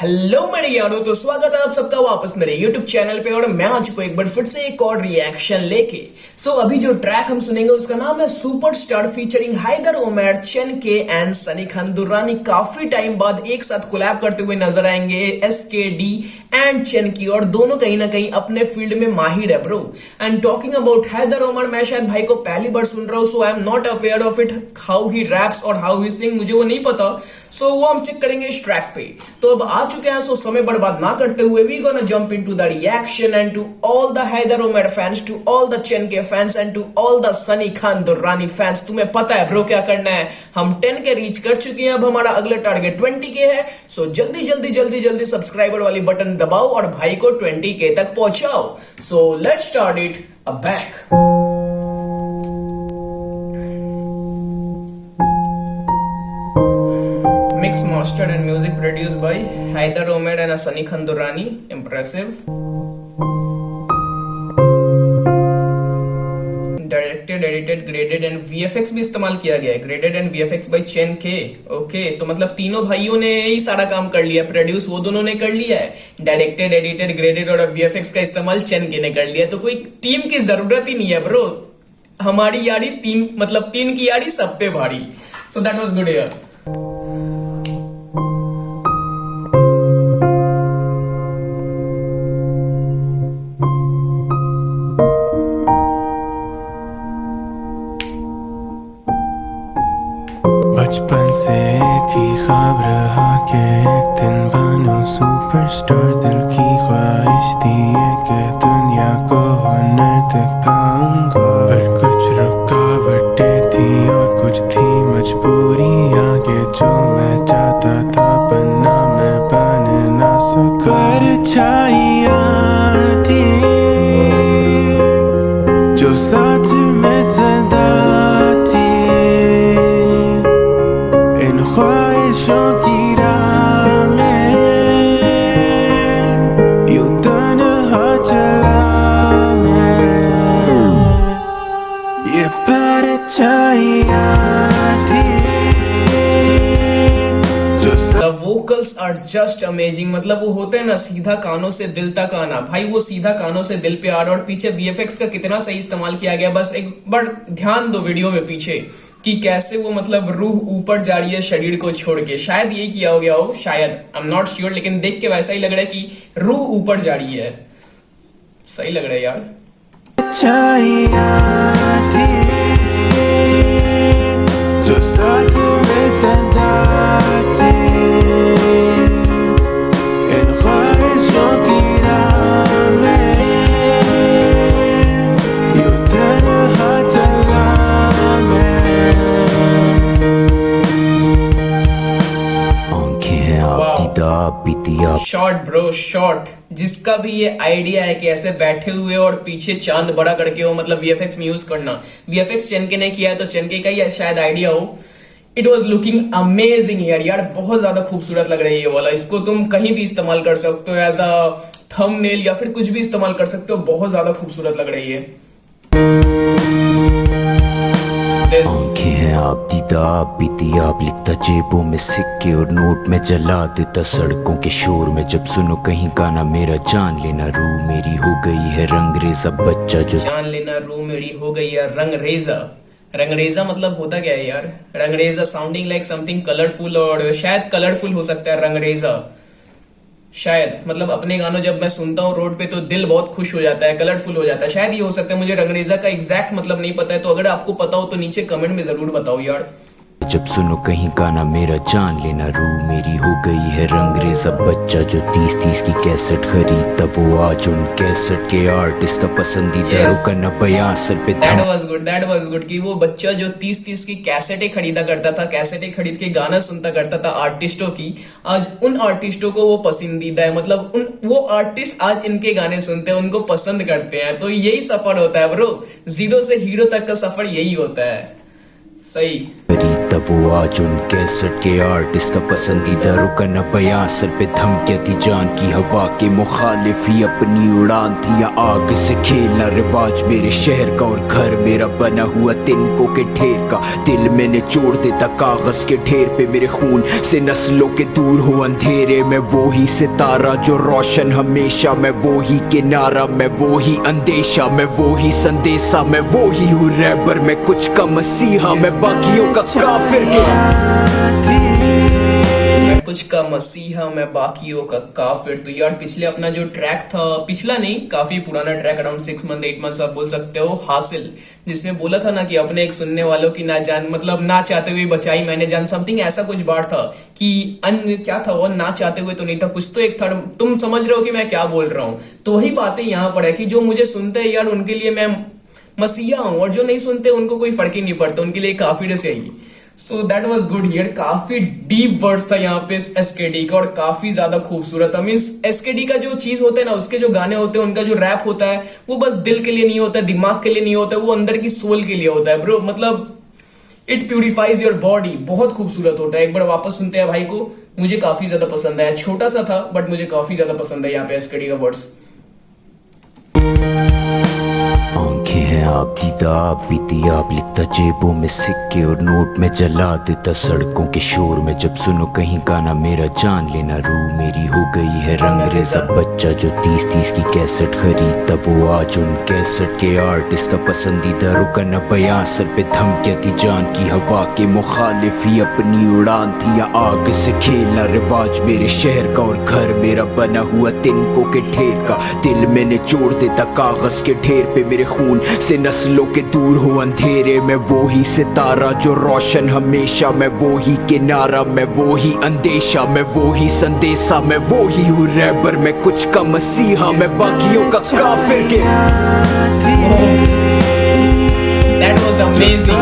Hello मेरे यारों, तो स्वागत है आप सबका वापस मेरे YouTube चैनल पे। और मैं आ चुका हूं एक बार फिर से एक और रिएक्शन लेके। अभी जो ट्रैक हम सुनेंगे उसका नाम है सुपरस्टार फीचरिंग हैदर ओमर, चेन के एंड सनी खान दुर्रानी। काफी टाइम बाद एक साथ कोलैब करते हुए नजर आएंगे SKD एंड चेन की, और दोनों कहीं ना कहीं अपने फील्ड में माहिर है bro. And talking about Haider Omar, मैं शायद भाई को पहली बार सुन रहा हूँ, so I am not aware of it how he raps और हाउ ही सिंग, मुझे वो नहीं पता। वो हम चेक करेंगे इस ट्रैक पे। तो अब आ चुके हैं, समय बर्बाद ना करते हुए we gonna jump into the reaction. And to all the Haider Omar fans, to all the Chen K fans and to all the Sunny Khan Durrani fans, तुम्हें पता है ब्रो क्या करना है। हम 10 के रीच कर चुके हैं, अब हमारा अगला टारगेट 20 के है। जल्दी जल्दी जल्दी जल्दी सब्सक्राइबर वाली बटन दबाओ और भाई को 20 के तक पहुंचाओ। Let's start it a back. Mix mastered and music produced by Haider Omer and Sunny Khan Durrani. Impressive. Directed, edited, graded and VFX भी इस्तेमाल किया गया है। Graded and VFX by Chen K. Okay, तो मतलब तीनों भाइयों ने ही सारा काम कर लिया। प्रोड्यूस वो दोनों ने कर लिया है, डायरेक्टेड, एडिटेड, ग्रेडेड और VFX का इस्तेमाल चेन के ने कर लिया। तो कोई टीम की जरूरत ही नहीं है ब्रो। हमारी यारी तीन की यारी सब पे भारी। So that was good यार। बचपन से एक ही ख्वाब रहा कि एक दिन बनूं सुपरस्टार। दिल की ख्वाहिश थी कि दुनिया को हुनर दिखाऊंगा, पर कुछ रुकावटें थी और कुछ थी मजबूरियां कि जो मैं चाहता था बनना मैं बन ना सका। परछाइयां थी जो साथ में सदा ख्वाहिशों की राह में यूं तन्हा चला मैं। ये परछाइयां थी जो The vocals are just amazing। मतलब वो होते हैं ना सीधा कानों से दिल तक आना, भाई वो सीधा कानों से दिल पे आ रहा। और पीछे VFX का कितना सही इस्तेमाल किया गया, बस एक बार ध्यान दो वीडियो में पीछे कि कैसे वो मतलब रूह ऊपर जा रही है शरीर को छोड़ के। शायद यही किया हो गया हो, शायद, आई एम नॉट श्योर, लेकिन देख के वैसा ही लग रहा है कि रूह ऊपर जा रही है। सही लग रहा है यार। जो साथ में सदा थी, इन ख्वाहिशों की राह में यूं तन्हा चला शॉर्ट ब्रो शॉर्ट। जिसका भी ये आइडिया है कि ऐसे बैठे हुए और पीछे चांद बड़ा करके वो मतलब VFX में यूज करना, VFX चेनके ने किया है तो चेनके का ही शायद आइडिया हो। इट वॉज लुकिंग अमेजिंग यार, बहुत ज्यादा खूबसूरत लग रही है ये वाला। इसको तुम कहीं भी इस्तेमाल कर सकते हो, एज अ थंबनेल या फिर कुछ भी इस्तेमाल कर सकते हो। बहुत ज्यादा खूबसूरत लग रही है। आंखें हैं आप, दीदा आप, बीती आप, लिखता जेबों में सिक्के और नोट में जला देता सड़कों के शोर में। जब सुनो कहीं गाना मेरा, जान लेना रूह मेरी हो गई है रंगरेजा बच्चा जो। जान लेना रूह मेरी हो गई है रंगरेजा। रंगरेजा मतलब होता क्या है यार? Rangreza sounding like something colourful, और शायद कलरफुल हो सकता है रंगरेजा। शायद मतलब अपने गानों जब मैं सुनता हूँ रोड पे तो दिल बहुत खुश हो जाता है, कलरफुल हो जाता है। शायद ये हो सकता है। मुझे रंगरेजा का एग्जैक्ट मतलब नहीं पता है, तो अगर आपको पता हो तो नीचे कमेंट में जरूर बताओ यार। जब सुनो कहीं गाना मेरा, जान लेना रूह मेरी हो गई है रंगरेजा बच्चा जो 30-30 की कैसेट खरीदता, वो आज उन कैसेट के आर्टिस्ट का पसंदीदा रुकना बयां सर पे। दैट वाज गुड कि वो बच्चा जो 30-30 की कैसेटें खरीदा करता था, कैसेटें खरीद के गाना सुनता करता था आर्टिस्टों की, आज उन आर्टिस्टों को वो पसंदीदा है। मतलब वो आर्टिस्ट आज इनके गाने सुनते हैं, उनको पसंद करते हैं। तो यही सफर होता है ब्रो, जीरो से हीरो तक का सफर यही होता है। सही। तब वो आज उन कैसेट के आर्टिस्ट का पसंदीदा रुकन बयां सर पे धमकियां थी जान की हवा के मुखालिफी अपनी उड़ान थी या आग से खेलना रिवाज मेरे शहर का और घर मेरा बना हुआ तिनकों के ढेर का दिल मैंने छोड़ देता कागज के ढेर पे मेरे खून से नस्लों के दूर हो अंधेरे में वो ही सितारा जो रोशन हमेशा मैं वो ही किनारा मैं वो ही अंदेशा मैं वो ही संदेशा मैं वो ही हूँ रैबर मैं कुछ का मसीहा मैं बाकियों का काफिर के मैं कुछ का मसीहा मैं बाकियों का काफिर। तो यार पिछले अपना जो ट्रैक था, पिछला नहीं काफी पुराना ट्रैक, अराउंड 6 मंथ 8 मंथ्स आप बोल सकते हो, हासिल, जिसमें बोला था ना कि अपने एक सुनने वालों की ना जान मतलब ना चाहते हुए बचाई मैंने जान, समथिंग ऐसा कुछ बात था कि अन्य क्या था वो, ना चाहते हुए तो नहीं था, कुछ तो एक था, तुम समझ रहे हो कि मैं क्या बोल रहा हूँ। तो वही बातें यहाँ पर है कि जो मुझे सुनते हैं यार उनके लिए मैं मसीहा हूँ, और जो नहीं सुनते उनको कोई फर्क ही नहीं पड़ता, उनके लिए काफी डेस है। So that was good here. काफी डीप वर्ड्स था यहाँ पे एसकेडी का और काफी ज्यादा खूबसूरत था। मीन्स एसकेडी का जो चीज होता है ना, उसके जो गाने होते हैं, उनका जो रैप होता है वो बस दिल के लिए नहीं होता, दिमाग के लिए नहीं होता, वो अंदर की सोल के लिए होता है ब्रो। मतलब इट प्यूरिफाइज योर बॉडी, बहुत खूबसूरत होता है। एक बार वापस सुनते हैं भाई को, मुझे काफी ज्यादा पसंद आया। छोटा सा था बट मुझे काफी ज्यादा पसंद है यहाँ पे एसकेडी का वर्ड्स। आंखें हैं आप दीदा आप बीती आप लिखता जेबों में सिक्के और नोट में जला देता सड़कों के शोर में जब सुनो कहीं गाना मेरा जान लेना रूह मेरी हो गई है रंगरेजा बच्चा जो 30 की कैसेट खरीदता वो आज उन कैसेट के आर्टिस्ट का पसंदीदा रुकन बयां सर पे धमकियां थी जान की हवा के मुखालिफी अपनी उड़ान थी या आग से खेलना रिवाज मेरे शहर का और घर मेरा बना हुआ तिनकों के ढेर का दिल मैंने छोड़ देता कागज के ढेर पे मेरे खून से नस्लों के दूर हो अंधेरे में वो ही सितारा जो रोशन हमेशा मैं वो ही किनारा मैं वो ही अंदेशा मैं वो ही संदेशा मैं वो ही हूँ रैबर मैं कुछ का मसीहा मैं बाकियों का काफिर के। That was amazing.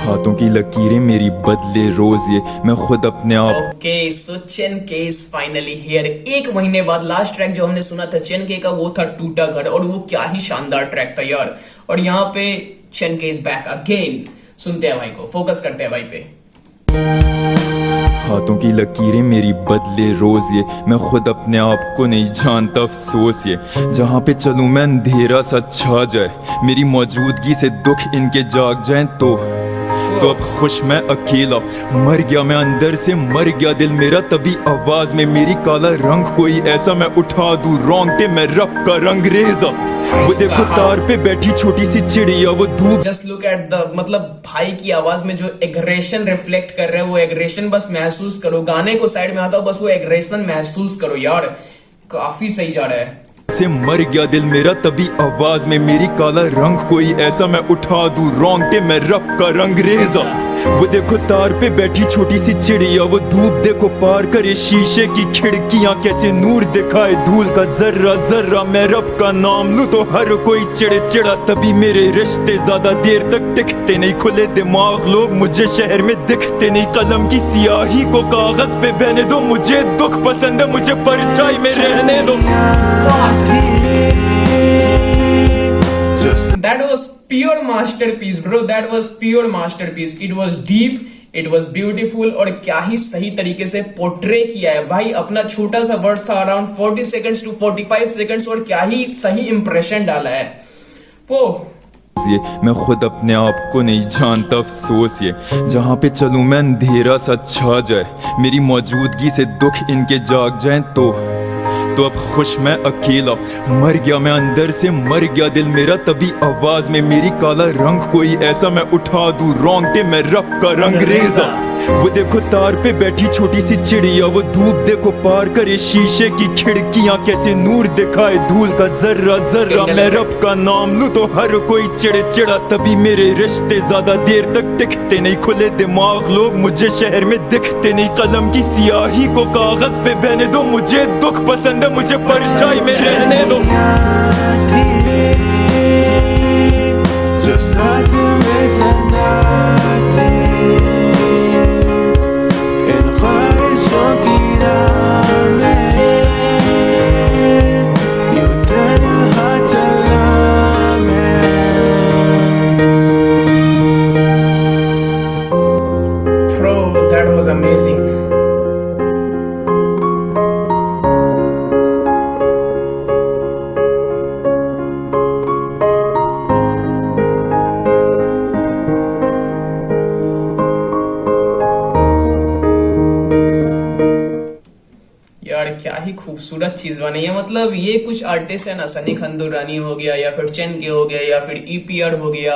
हाथों की लकीरें मेरी बदले रोज ये मैं खुद अपने आप। ओके सो चेन के इज फाइनली हियर। एक महीने बाद लास्ट ट्रैक जो हमने सुना था चेन के का वो था टूटा घर, और वो क्या ही शानदार ट्रैक था यार। और यहाँ पे चेन के इज बैक अगेन। सुनते हैं भाई को, फोकस करते हैं भाई पे। हाथों की लकीरें मेरी बदले रोज ये मैं खुद अपने आप को नहीं जानता अफसोस ये जहाँ पे चलूं मैं अंधेरा सा छा जाए मेरी मौजूदगी से दुख इनके जाग जाएं तो अब खुश मैं अकेला मर गया मैं अंदर से मर गया दिल मेरा तभी आवाज में मेरी काला रंग कोई ऐसा मैं उठा दूं रोंगटे मैं रब का रंग रेजा वो देखो तार पे बैठी छोटी सी चिड़िया वो धूप। जस्ट लुक एट द मतलब भाई की आवाज में जो एग्रेशन रिफ्लेक्ट कर रहे हैं वो एग्रेशन बस महसूस करो। गाने को साइड में आता हो बस वो एग्रेशन महसूस करो यार, काफी सही जा रहा है। से मर गया दिल मेरा तभी आवाज में मेरी काला रंग कोई ऐसा मैं उठा दूं रोंगटे मैं रब का रंग रेजा वो देखो तार पे बैठी छोटी सी चिड़िया वो धूप देखो पार करे शीशे की खिड़कियां कैसे नूर दिखाए धूल का जर्रा जर्रा मैं रब का नाम लूं तो हर कोई चिड़े चिड़ा तभी मेरे रिश्ते ज्यादा देर तक टिकते नहीं खुले दिमाग लोग मुझे शहर में दिखते नहीं कलम की सियाही को कागज पे बहने दो मुझे दुख पसंद है मुझे परछाई में रहने दो। That was pure masterpiece bro, that was pure masterpiece. It was deep, it was beautiful और क्या ही सही तरीके से पोर्ट्रे किया है भाई। अपना छोटा सा वर्ड्स था अराउंड 40 सेकंड्स टू 45 सेकंड्स और क्या ही सही इंप्रेशन डाला है वो। ये मैं खुद अपने आप को नहीं जानता अफसोस ये जहाँ पे चलूं मैं अंधेरा सा छा जाए मेरी मौजूदगी से दुख इनके जाग जाएं तो अब खुश मैं अकेला मर गया मैं अंदर से मर गया दिल मेरा तभी आवाज में मेरी काला रंग कोई ऐसा मैं उठा दूं रोंगटे मैं रब का रंग रेजा वो देखो तार पे बैठी छोटी सी चिड़िया वो धूप देखो पार करे शीशे की खिड़कियां कैसे नूर दिखाए धूल का जर्रा जर्रा मैं रब का नाम लूं तो हर कोई चिड़े चिड़ा तभी मेरे रिश्ते ज्यादा देर तक टिकते नहीं खुले दिमाग लोग मुझे शहर में दिखते नहीं कलम की सियाही को कागज पे बहने दो मुझे दुख पसंद है मुझे परछाई में रहने दो। जो साथ में सदा क्या ही खूबसूरत चीज बनी है। मतलब ये कुछ आर्टिस्ट है ना, सनी खंदुरानी हो गया या फिर चेन के हो गया या फिर ईपीआर हो गया,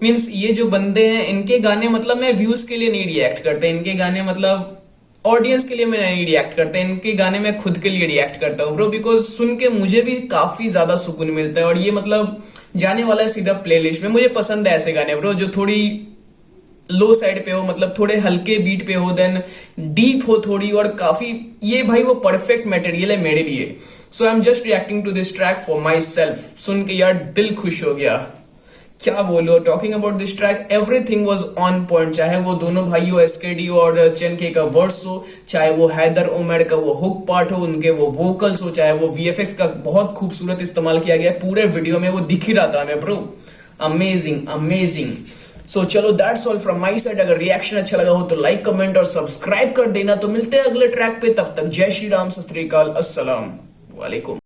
मीन्स ये जो बंदे हैं इनके गाने मतलब मैं व्यूज के लिए नहीं रिएक्ट करते, इनके गाने मतलब ऑडियंस के लिए मैं नहीं रिएक्ट करता, इनके गाने मैं खुद के लिए रिएक्ट करता हूँ ब्रो, बिकॉज सुन के मुझे भी काफी ज्यादा सुकून मिलता है। और ये मतलब जाने वाला है सीधा प्लेलिस्ट में। मुझे पसंद है ऐसे गाने ब्रो जो थोड़ी लो साइड पे हो, मतलब थोड़े हल्के बीट पे हो, देन डीप हो थोड़ी, और काफी ये भाई वो परफेक्ट मटेरियल है मेरे लिए। So I am just reacting to this track for myself. सुन के यार दिल खुश हो गया, क्या बोलो। Talking about this track, everything was on point, चाहे वो दोनों भाइयों एसकेडी और चेनके का वर्स हो, चाहे वो हैदर ओमर का वो हुक पार्ट हो, उनके वो वोकल्स हो, चाहे वो वीएफएक्स का बहुत खूबसूरत इस्तेमाल किया गया पूरे वीडियो में, वो दिख ही रहा था हमें ब्रो। Amazing amazing. सो चलो that's all from my side. अगर रिएक्शन अच्छा लगा हो तो लाइक कमेंट और सब्सक्राइब कर देना। तो मिलते हैं अगले ट्रैक पे, तब तक जय श्री राम, सत श्री अकाल, अस्सलाम वालेकुम।